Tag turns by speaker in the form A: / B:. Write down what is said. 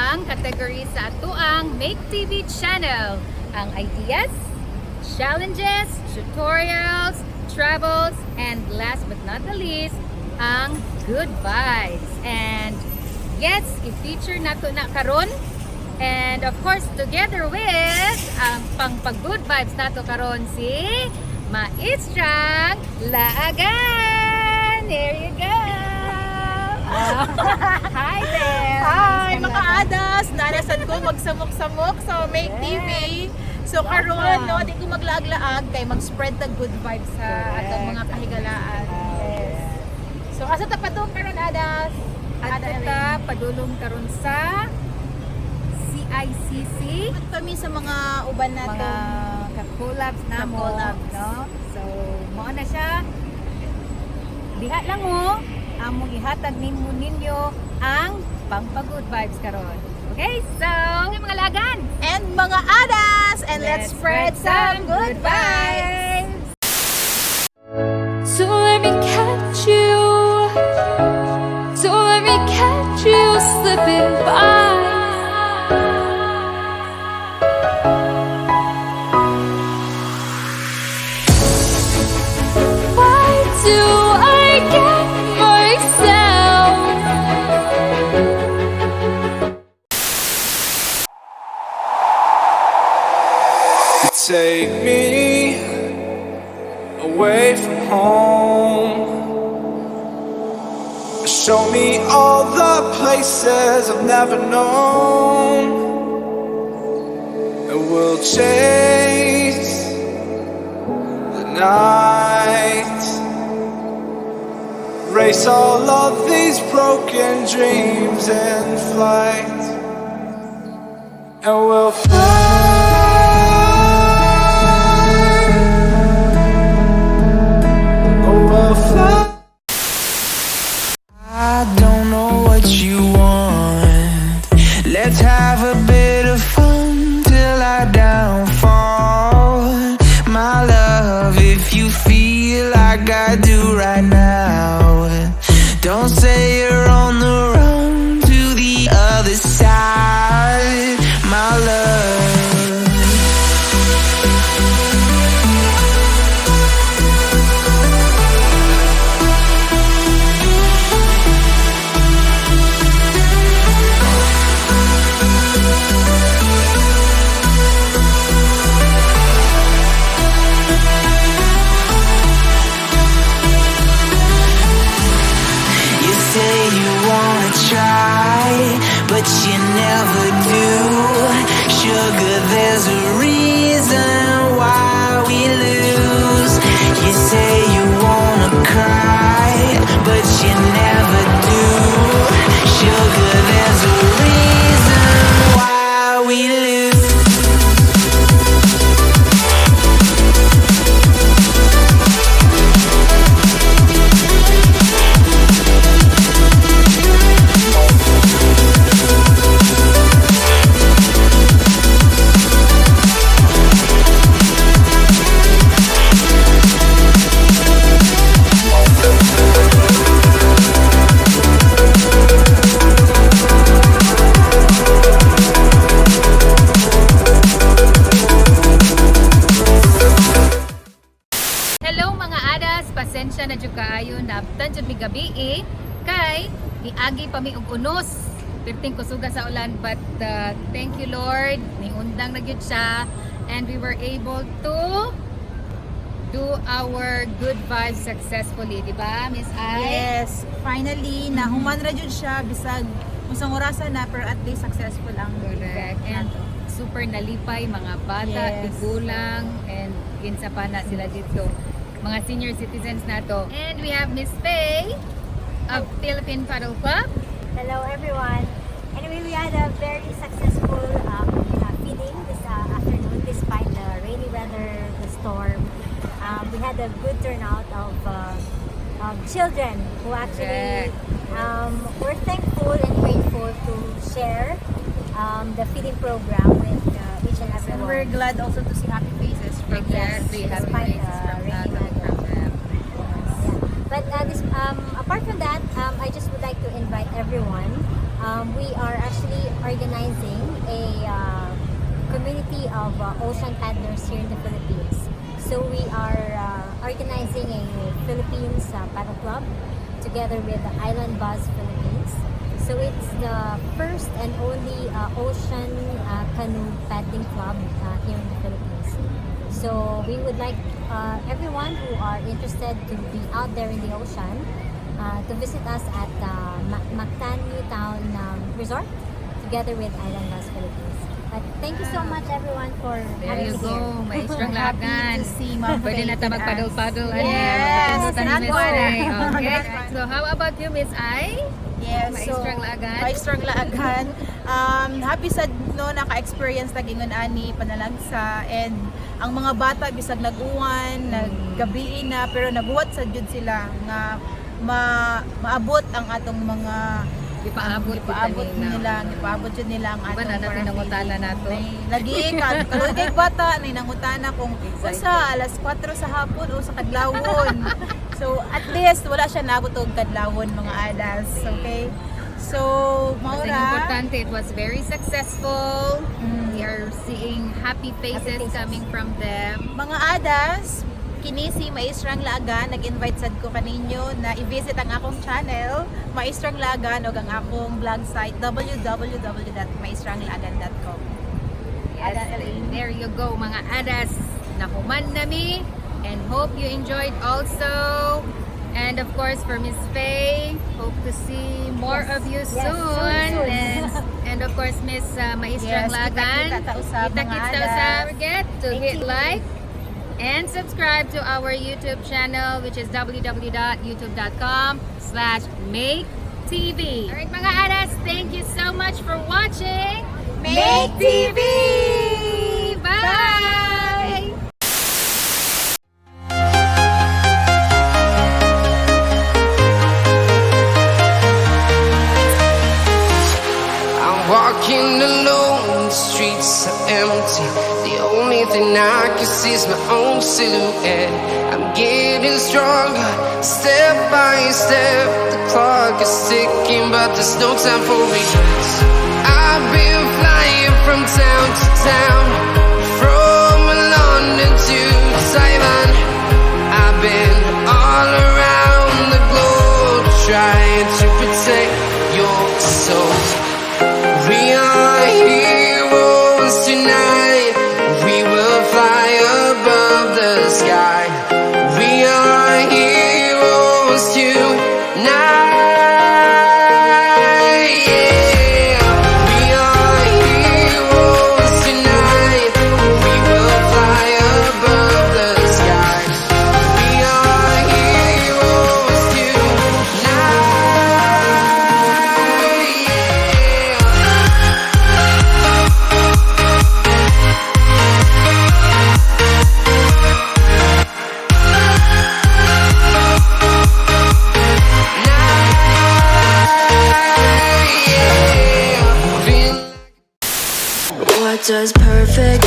A: ang category sa atuang Ma2ke TV channel. Ang ideas, challenges, tutorials, travels, and last but not the least, ang good vibes. And yes, i-feature nato na karon. And of course, together with ang pang-good vibes nato karon si Maestrang Laagan. There you go. Hi there.
B: Hi, mga adas. Narasan ko magsamok-samok sa Ma2ke TV. So karon no, di ko maglaag-laag kay mag-spread the good vibes sa atong mga kahigalaan. Yes. So asa ta pa to karon adas?
A: At ita padulong karon sa CICC.
B: Kami sa mga uban nato.
A: Mga ka-collabs na mo,
B: Ka-collabs.
A: no? So, mao na siya. Diha lang mo, among ihatag ninyo ang pang-good vibes karon. Okay? So, mga lagan,
B: And mga adas, and let's spread some good vibes.
C: So let me catch you. So let me catch you slipping by. Why do I get myself?
D: You take me away from home. Show me all the places I've never known. And we'll chase the night, race all of these broken dreams in flight. And we'll fly. I don't know what you want. Let's have a bit of fun till I downfall. My love, if you feel like I do right now, don't say you're on the run to the other side, my love. You say you wanna try, but you never do. Sugar, there's a reason why we lose. You say you wanna cry, but you never do. Sugar, there's a reason why we lose.
A: hello mga adas, pasensya na jud kaayo nabtan jud mi gabi kay niagi pa mi og unos. Perting kusuga sa ulan, but thank you Lord, niundang na gyud siya and we were able to do our good vibes successfully, di ba Miss Ai?
B: Yes, finally nahuman ra jud siya bisag usang orasan na, pero at least successful ang
A: Correct. And
B: nato.
A: super nalipay mga bata,
B: Yes.
A: tigulang, and kinsa pa na sila dito. Mga senior citizens nato. And we have Miss Faye of Philippine Paddle Club.
E: Hello everyone. Anyway, we had a very successful feeding this afternoon despite the rainy weather, the storm. We had a good turnout of children who actually were thankful and grateful to share the feeding program with each and
B: And we're
E: everyone.
B: glad also to see happy faces from
A: Exactly.
E: Yes,
A: Happy
E: despite,
A: faces from
E: rainy
A: coming
E: weather.
A: from them.
E: But apart from that, I just would like to invite everyone We are actually organizing a community of ocean paddlers here in the Philippines. So we are organizing a Philippines paddle club together with the Island Buzz Philippines. So it's the first and only ocean canoe paddling club here in the Philippines. So we would like everyone who are interested to be out there in the ocean to visit us at Ma2ke Town Resort together with Island Buzz Philippines. But thank you so much everyone for
A: There
E: having
A: you
E: us
A: go,
E: here.
A: maestrang
B: Happy
A: lagan.
B: to see Ma'am
A: Pwede na
B: Faye
A: tayo
B: with us.
A: magpaddle-paddle.
B: Yes,
A: Miss
B: go.
A: Faye. Okay. So how about you, Miss Ai?
B: Yes,
A: Maestrang laagan?
B: Maestrang laagan. Happy sad no naka-experience na gingon ani panalagsa and ang mga bata bisag nag-uwan, naggabi na pero nabuhat sad jud sila nga maabot ang atong mga
A: Ipaabot
B: ipaabot jud nila ang
A: Diba
B: atong
A: na natin nangutana nato?
B: Lagi kalugay bata ni nangutana kung usa alas 4 sa hapon o sa kadlawon. So at least wala siya nabot og kadlawon mga adas, okay? So
A: Kasi
B: maura
A: importante, it was very successful. We are seeing happy faces coming from them.
B: mga adas, kini si Maestrang Laagan, nag-invite sad ko kaninyo na i-visit ang akong channel, Maestrang Laagan, o ang akong blog site, www.maestranglagan.com.
A: Yes, there you go mga adas. Nahuman nami and hope you enjoyed also. And of course for Miss Faye, hope to see more of you
E: Yes,
A: soon.
E: soon.
A: And of course Miss Maestrang
B: Yes,
A: Lagan.
B: kita-kita ta usab, mga
A: Kita-kits ta
B: adas.
A: usab. Forget to
E: Thank
A: hit
E: you.
A: like and subscribe to our YouTube channel, which is www.youtube.com/Ma2ke TV. Alright mga adas, thank you so much for watching
B: Make TV!
A: Bye!
D: I'm walking alone, the streets are empty. The only thing I can see is my own silhouette. I'm getting stronger, step by step. The clock is ticking, but there's no time for regrets. I've been flying from town to town, from London to Taiwan. I've been all around the globe, trying to protect your soul. We are heroes tonight. We will fly above the sky. We are heroes tonight. Yeah. We are heroes tonight. We will fly above the sky. We are heroes tonight.
C: What does perfect